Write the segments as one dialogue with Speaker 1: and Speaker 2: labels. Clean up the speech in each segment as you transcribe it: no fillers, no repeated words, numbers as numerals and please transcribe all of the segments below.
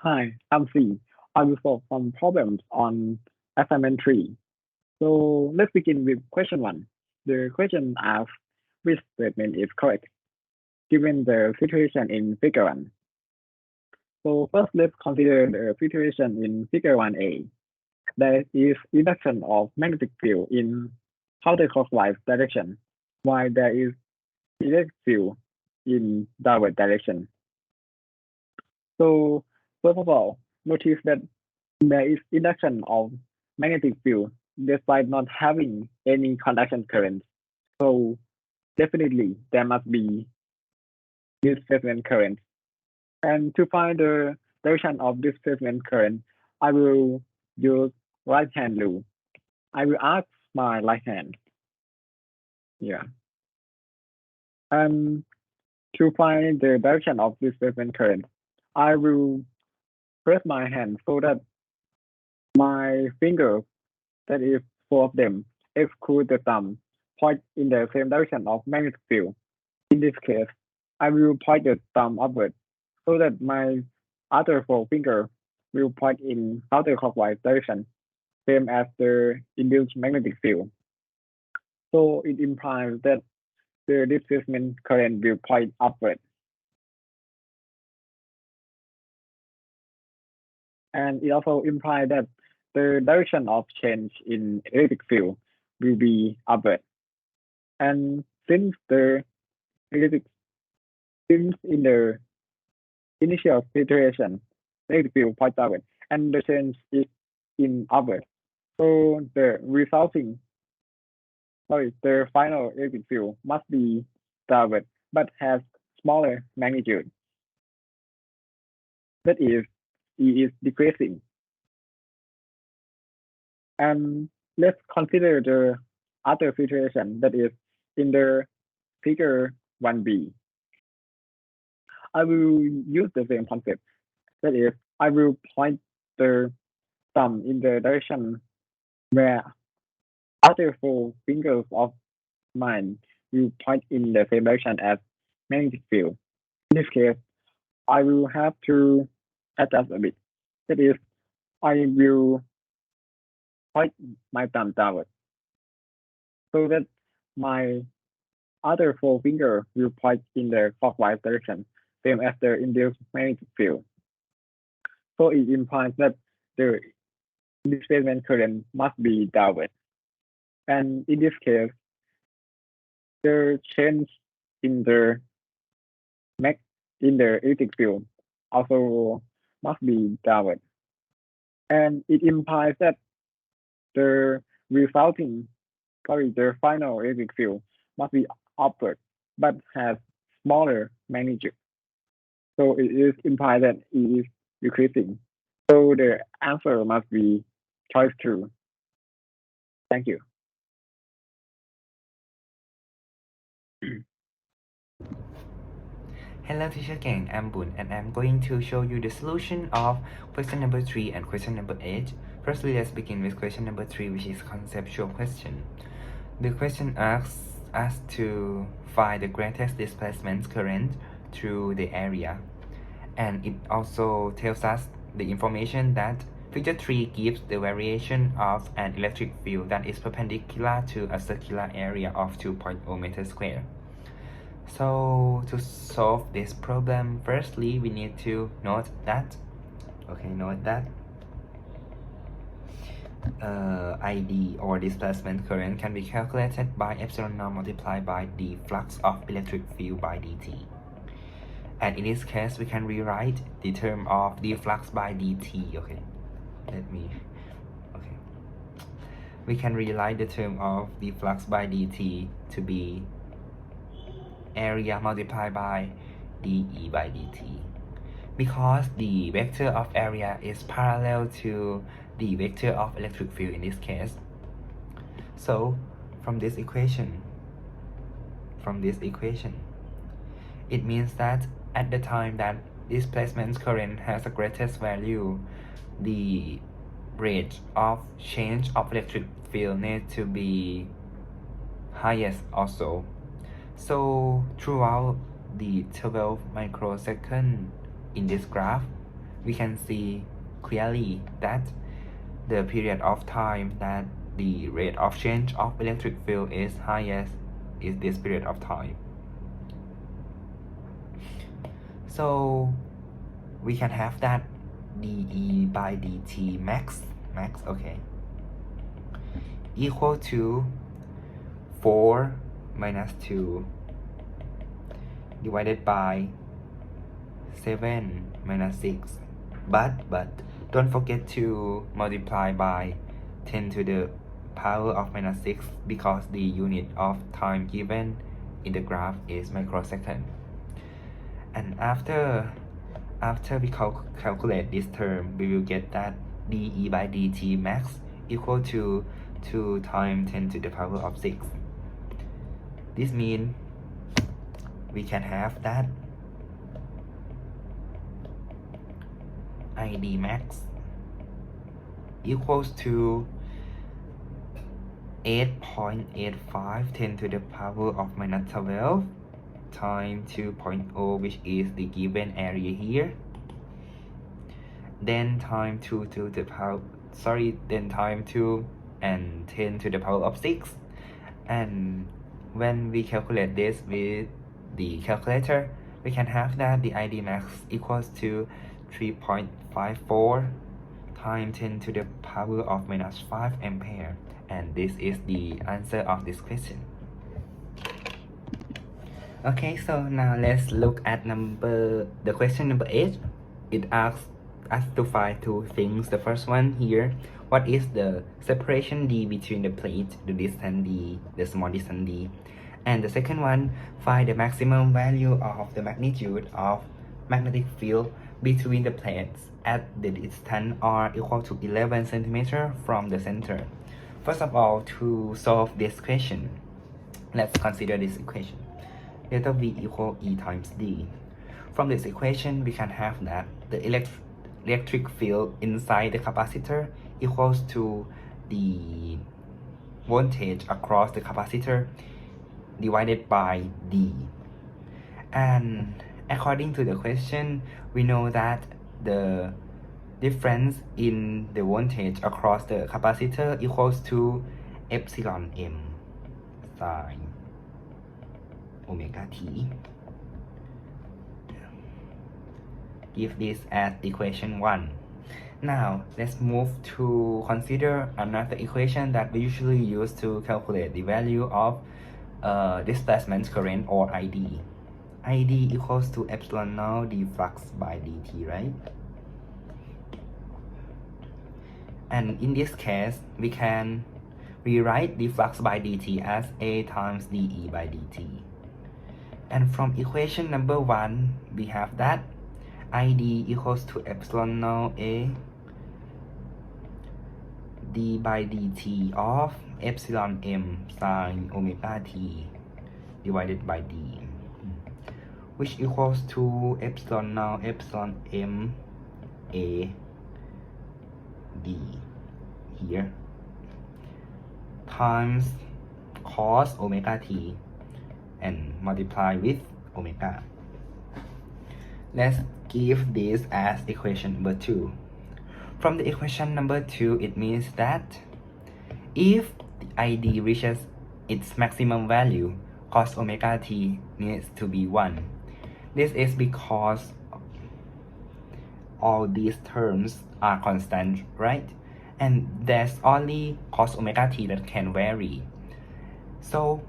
Speaker 1: Hi, I'm C. I will solve some problems on assignment 3. So let's begin with question 1. The question asks which statement is correct given the situation in figure 1. So first let's consider the situation in figure 1a. There is induction of magnetic field in counterclockwise direction, while there is electric field in downward direction. So first of all, notice that there is induction of magnetic field despite not having any conduction current. So definitely there must be displacement current. And to find the direction of displacement current, I will use right hand rule. I will ask my right hand. Yeah. And to find the direction of displacement current, I will press my hand so that my finger, that is four of them, exclude the thumb, point in the same direction of magnetic field. In this case, I will point the thumb upward so that my other four finger will point in counterclockwise direction, same as the induced magnetic field. So it implies that the displacement current will point upward. And it also implies that the direction of change in electric field will be upward. And electric, since in the initial situation, electric field points upward, and the change is in upward. So the final electric field must be downward, but has smaller magnitude. That is, E is decreasing. And let's consider the other situation, that is in the figure 1b. I will use the same concept. That is, I will point the thumb in the direction where other four fingers of mine will point in the same direction as magnetic field. In this case, I will have to adjust a bit. That is, I will point my thumb downward so that my other four fingers will point in the clockwise direction, same as the induced magnetic field. So it implies that the displacement current must be downward. And in this case, the change in the mag in the electric field also must be downward. And it implies that the resulting, the final electric field must be upward, but has smaller magnitude. So it is implied that it is decreasing. So the answer must be choice 2. Thank you.
Speaker 2: Hello teacher Gang, I'm Bun and I'm going to show you the solution of question number 3 and question number 8. Firstly, let's begin with question number 3, which is conceptual question. The question asks us to find the greatest displacement current through the area. And it also tells us the information that figure 3 gives the variation of an electric field that is perpendicular to a circular area of 2.0 meters square. So to solve this problem, firstly we need to note that ID or displacement current can be calculated by epsilon naught multiplied by the flux of electric field by dt. And in this case, we can rewrite the term of the flux by dt. We can rewrite the term of the flux by dt to be area multiplied by dE by dt, because the vector of area is parallel to the vector of electric field in this case. So from this equation, it means that at the time that displacement current has the greatest value, the rate of change of electric field needs to be highest also. So throughout the 12 microsecond in this graph, we can see clearly that the period of time that the rate of change of electric field is highest is this period of time. So we can have that dE by dt max, okay, equal to 4 minus 2 divided by 7 minus 6. But don't forget to multiply by 10 to the power of minus 6 because the unit of time given in the graph is microsecond. And after we calculate this term, we will get that dE by dt max equal to 2 times 10 to the power of 6. This means we can have that ID max equals to 8.85 10 to the power of minus 12 times 2.0, which is the given area here, then time 2 to the power, then time 2 and 10 to the power of 6. And when we calculate this with the calculator, we can have that the ID max equals to 3.54 times 10 to the power of minus 5 ampere. And this is the answer of this question. Okay, so now let's look at the question number 8. It asks us to find two things. The first one here, what is the separation d between the plate, the distance d, the small distance d? And the second one, find the maximum value of the magnitude of magnetic field between the plates at the distance r equal to 11 centimeters from the center. First of all, to solve this question, let's consider this equation. Delta V equal E times D. From this equation, we can have that the electric field inside the capacitor equals to the voltage across the capacitor divided by D. And according to the question, we know that the difference in the voltage across the capacitor equals to epsilon m sine omega t. Give this as equation 1. Now let's move to consider another equation that we usually use to calculate the value of displacement current or ID. ID equals to epsilon naught d flux by dt, right? And in this case, we can rewrite the flux by dt as A times dE by dt. And from equation number 1, we have that ID equals to epsilon naught A d by dt of epsilon m sine omega t divided by d, which equals to epsilon naught epsilon m A d here times cos omega t and multiply with omega. Let's give this as equation number 2. From the equation number 2, it means that if the ID reaches its maximum value, cos omega t needs to be 1. This is because all these terms are constant, right? And there's only cos omega t that can vary. So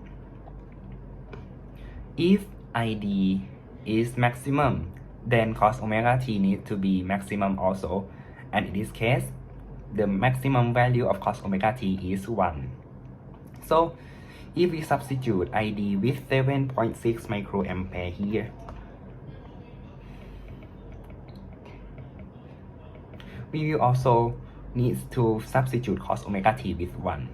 Speaker 2: if ID is maximum, then cos omega t needs to be maximum also. And in this case, the maximum value of cos omega t is 1. So if we substitute ID with 7.6 microampere here, we will also need to substitute cos omega t with 1.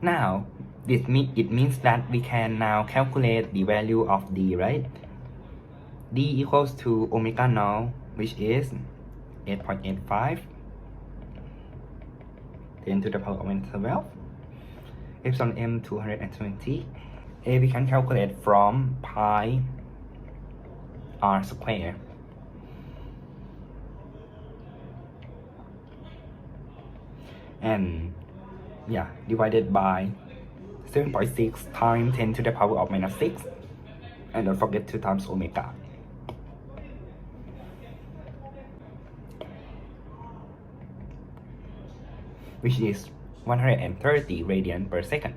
Speaker 2: Now, it means that we can now calculate the value of D, right? D equals to omega naught, which is 8.85 10 to the power of 12, epsilon m 220, A we can calculate from pi r square. And yeah, divided by 7.6 times 10 to the power of minus 6. And don't forget 2 times omega. Which is 130 radian per second.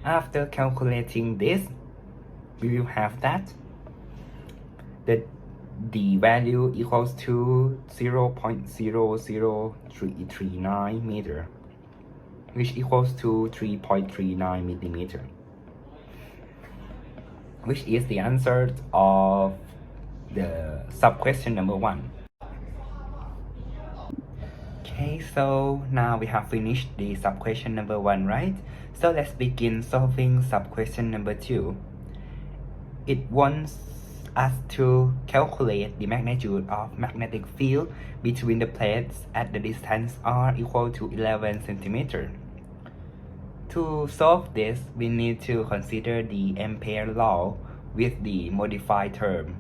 Speaker 2: After calculating this, we will have that the value equals to 0.00339 meter, which equals to 3.39 millimeter, which is the answer of the sub-question number 1. Okay, so now we have finished the sub-question number 1, right? So let's begin solving sub-question number 2. It wants us to calculate the magnitude of magnetic field between the plates at the distance r equal to 11 cm. To solve this, we need to consider the Ampere law with the modified term,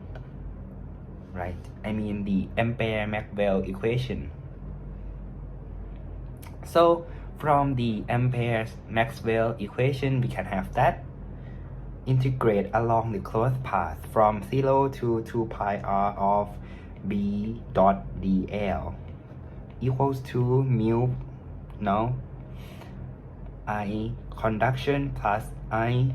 Speaker 2: right? I mean the Ampere-Maxwell equation. So from the Ampere-Maxwell equation, we can have that integrate along the closed path from 0 to 2 pi r of b dot dl equals to mu I conduction plus I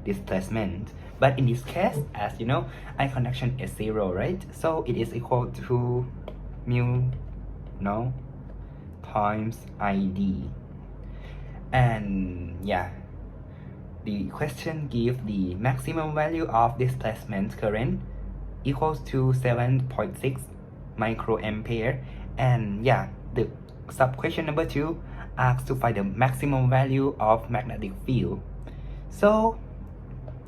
Speaker 2: displacement. But in this case, as you know, I conduction is 0, right? So it is equal to mu times id. And yeah, the question gives the maximum value of displacement current equals to 7.6 microampere. And yeah, the sub-question number 2 asks to find the maximum value of magnetic field. So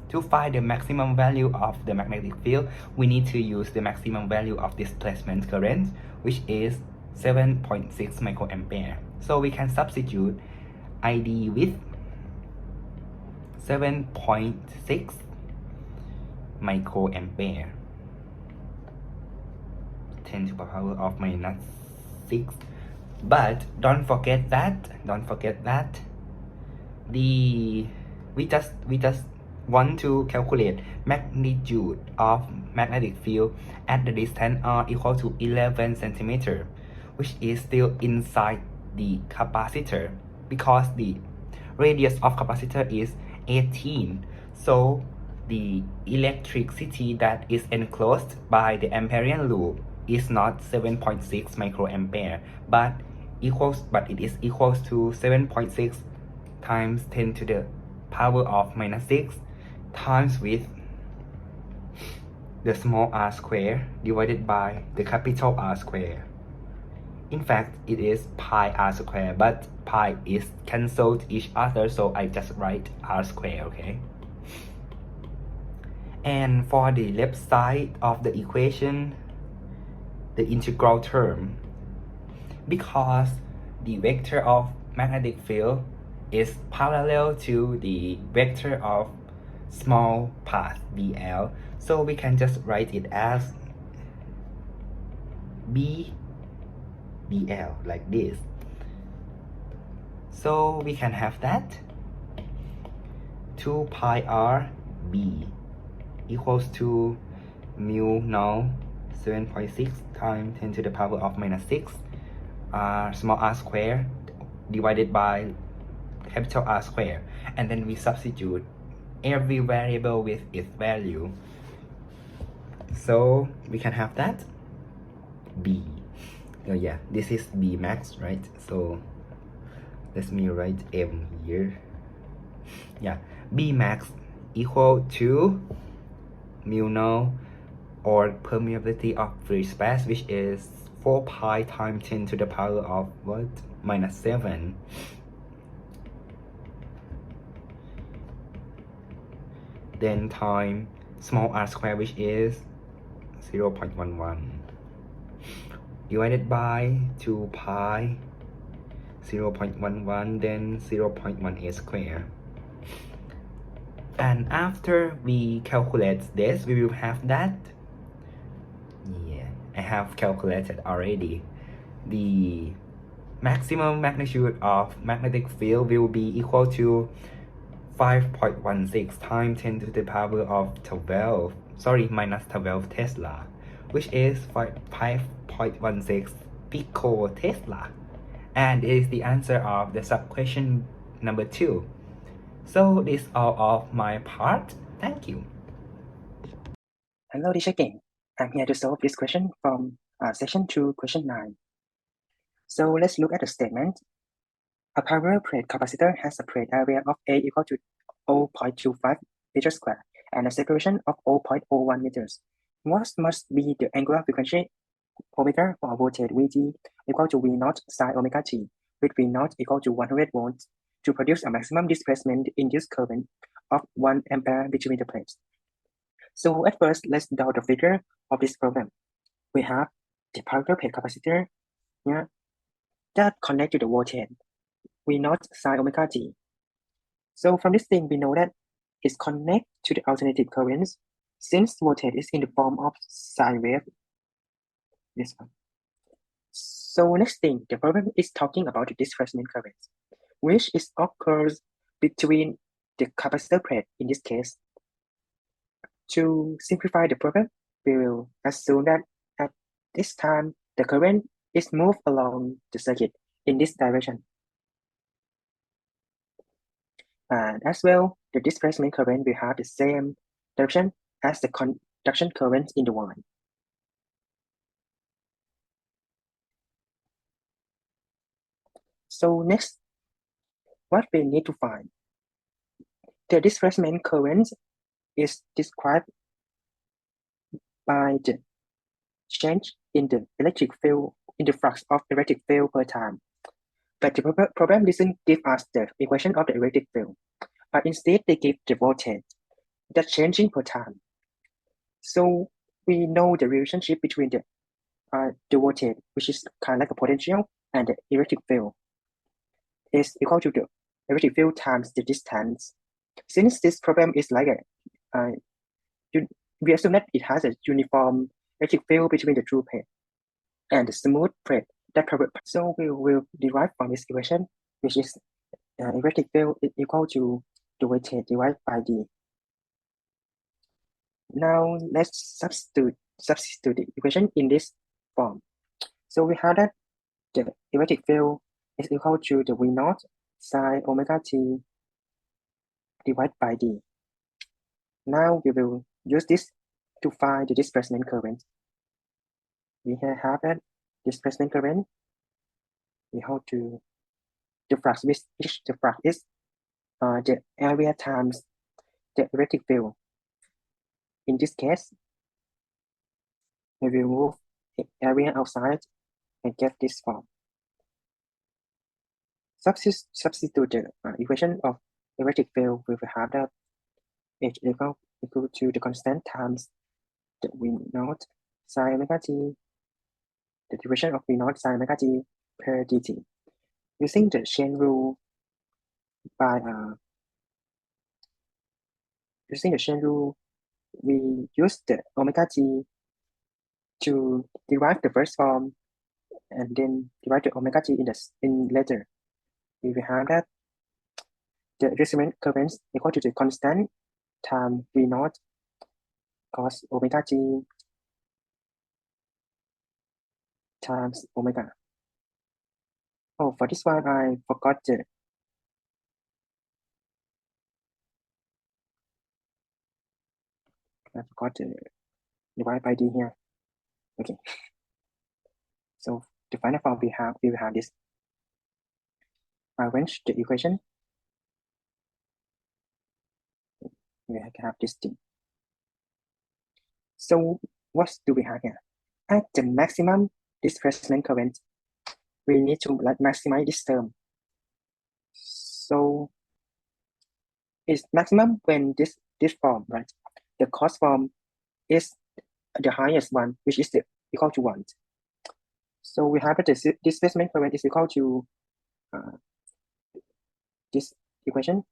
Speaker 2: to find the maximum value of the magnetic field, we need to use the maximum value of displacement current, which is 7.6 microampere. So we can substitute ID with 7.6 microampere, 10 to the power of minus 6. But don't forget that we just want to calculate magnitude of magnetic field at the distance r equal to 11 cm, which is still inside the capacitor because the radius of capacitor is 18. So the electricity that is enclosed by the Amperian loop is not 7.6 microampere, but it is equals to 7.6 times 10 to the power of minus 6 times with the small r square divided by the capital R square. In fact, it is pi r square, but pi is cancelled each other, so I just write r square, okay? And for the left side of the equation, the integral term, because the vector of magnetic field is parallel to the vector of small path dl, so we can just write it as b dl like this. So we can have that 2 pi r b equals to mu 7.6 times 10 to the power of minus 6 small r square divided by capital R square, and then we substitute every variable with its value. So we can have that b. Oh yeah, this is b max, right? So let me write m here. Yeah, b max equal to mu or permeability of free space, which is 4 pi times 10 to the power of what? Minus 7. Then time small r square, which is 0.11 divided by 2 pi 0.11, then 0.18 square. And after we calculate this, we will have that. Yeah, I have calculated already. The maximum magnitude of magnetic field will be equal to 5.16 times 10 to the power of 12, sorry, minus 12 Tesla, which is 5.16 pico Tesla. And it is the answer of the sub-question number 2. So this is all of my part. Thank you.
Speaker 3: Hello, teacher King. I'm here to solve this question from section 2, question 9. So let's look at the statement. A parallel plate capacitor has a plate area of A equal to 0.25 meters squared and a separation of 0.01 meters. What must be the angular frequency omega or voltage Vt equal to V0 sine omega t, with V0 equal to 100 volts to produce a maximum displacement induced current of 1 ampere between the plates? So at first, let's draw the figure of this problem. We have the parallel plate capacitor here that connect to the voltage V0 sine omega t. So from this thing, we know that it's connect to the alternating currents since voltage is in the form of sine wave. This one. So next thing, the problem is talking about the displacement currents, which is occurs between the capacitor plate in this case. To simplify the problem, we will assume that at this time, the current is moved along the circuit in this direction. And as well, the displacement current will have the same direction as the conduction current in the line. So next, what we need to find? The displacement current is described by the change in the electric field, in the flux of electric field per time. But the problem doesn't give us the equation of the electric field, but instead they give the voltage that's changing per time. So we know the relationship between the voltage, which is kind of like a potential, and the electric field is equal to the electric field times the distance. Since this problem is like we assume that it has a uniform electric field between the two plates and the smooth plate. So we will derive from this equation, which is electric field is equal to the voltage divided by d. Now let's substitute the equation in this form. So we have that the electric field is equal to the V0 sine omega t divided by d. Now we will use this to find the displacement current. We have that displacement current. We have to the flux which the flux is the area times the electric field. In this case, we will move the area outside and get this form. Substitute the equation of electric field. We will have that H equal to the constant times the V0 sine omega t, the derivation of V0 sine omega t per dt. Using the chain rule we use the omega t to derive the first form and then derive the omega t in later. We will have that the resonant current equal to the constant time V0 cos omega t times omega. Oh, for this one, I forgot the divide by d here. Okay. So the final form we will have this. Arrange the equation. We have this thing. So what do we have here? At the maximum displacement current, we need to maximize this term. So it's maximum when this form, right? The cost form is the highest one, which is equal to 1. So we have that the displacement current is equal to this equation.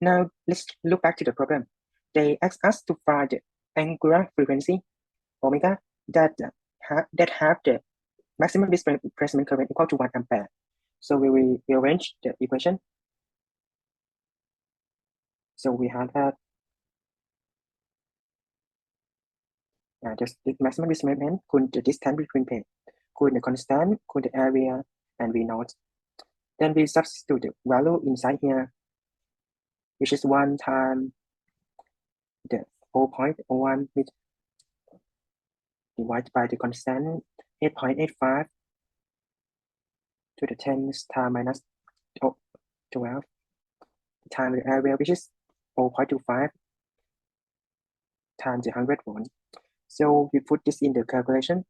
Speaker 3: Now let's look back to the problem. They ask us to find the angular frequency omega that have the maximum displacement current equal to 1 ampere. So we will rearrange the equation. So we have that just the maximum displacement could the distance between plates, could the constant, could the area, and V naught. Then we substitute the value inside here, which is 1 time the 0.01 with divided by the constant 8.85 to the 10 time minus 12 times the area, which is 0.25 times the 100 volt. So we put this in the calculation.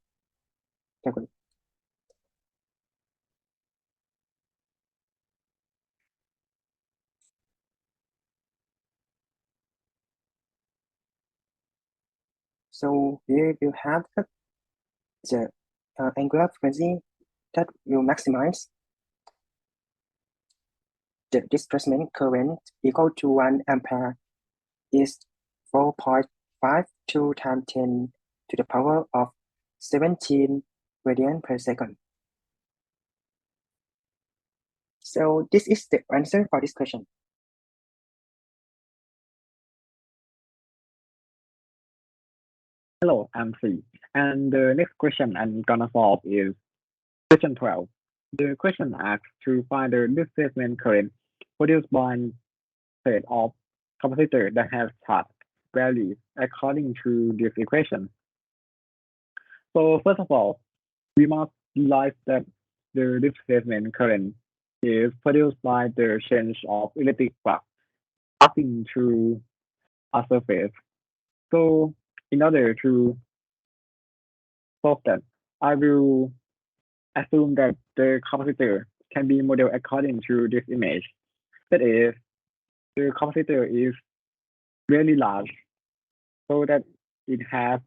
Speaker 3: So we will have the angular frequency that will maximize the displacement current equal to 1 ampere is 4.52 times 10 to the power of 17 radian per second. So this is the answer for this question.
Speaker 1: Hello, I'm C. And the next question I'm gonna solve is question 12. The question asks to find the displacement current produced by plate of capacitor that has charge values according to this equation. So first of all, we must realize that the displacement current is produced by the change of electric flux passing through a surface. So in order to solve that, I will assume that the capacitor can be modeled according to this image. That is, the capacitor is really large so that it has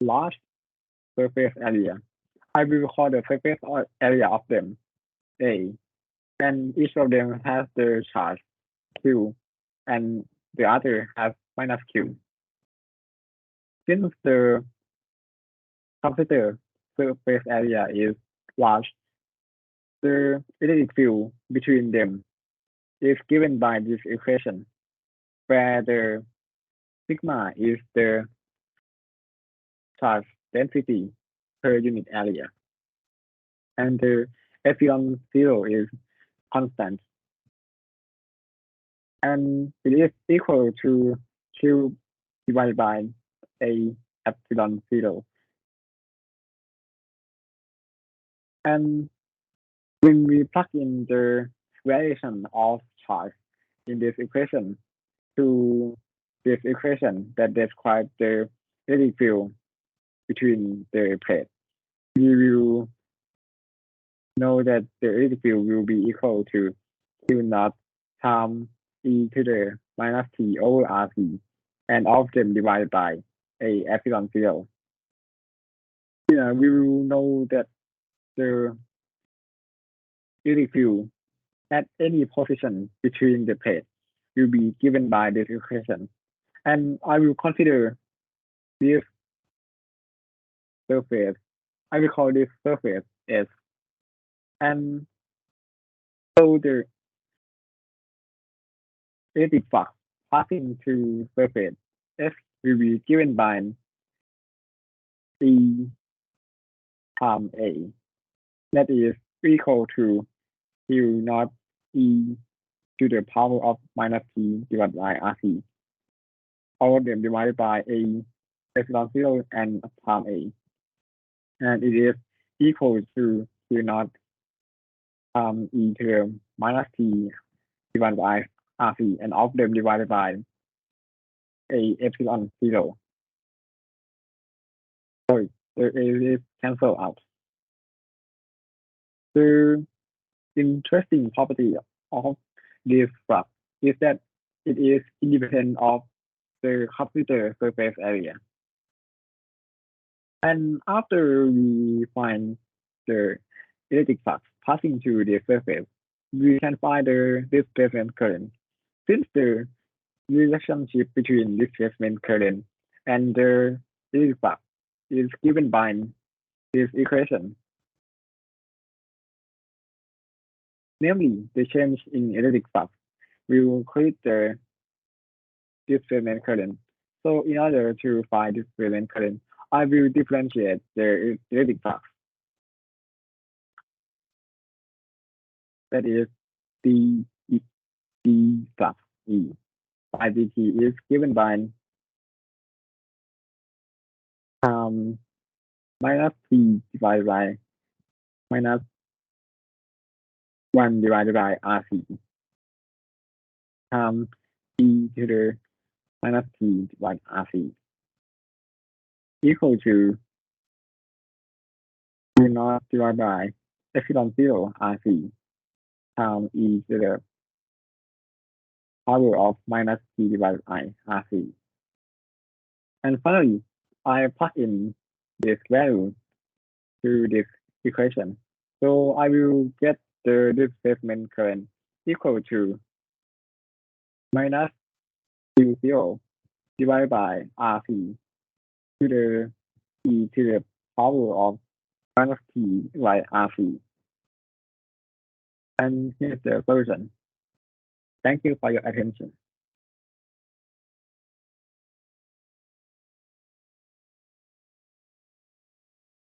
Speaker 1: large surface area. I will call the surface area of them A, and each of them has the charge Q, and the other has minus Q. Since the capacitor surface area is large, the electric field between them is given by this equation, where the sigma is the charge density per unit area, and the epsilon zero is constant, and it is equal to Q divided by A epsilon zero. And when we plug in the variation of charge in this equation to this equation that describes the electric field between the plates, we will know that the electric field will be equal to Q naught times e to the minus t over RT, and all of them divided by A epsilon zero. Yeah, we will know that the electric field at any position between the plates will be given by this equation. And I will consider this surface, I will call this surface S. And so the electric flux passing through surface S will be given by E times A. That is equal to Q naught E to the power of minus T divided by RT. All of them divided by A epsilon zero and times A. And it is equal to Q naught e to the minus T divided by RT, and all of them divided by A epsilon zero. Sorry, it is cancelled out. The interesting property of this flux is that it is independent of the capacitor surface area. And after we find the electric flux passing through the surface, we can find the displacement current Since the relationship between displacement current and the electric flux is given by this equation, namely the change in electric flux will create the displacement current. So in order to find displacement current, I will differentiate the electric flux. That is d d flux E by dt is given by um, minus t divided by minus 1 divided by RC times e to the minus t divided by RC equal to Q naught divided by epsilon 0 RC times e to the power of minus t divided by RC. And finally, I plug in this value to this equation. So I will get the displacement current equal to minus Q0 divided by RC to the e to the power of minus t by RC. And here's the solution. Thank you for your attention.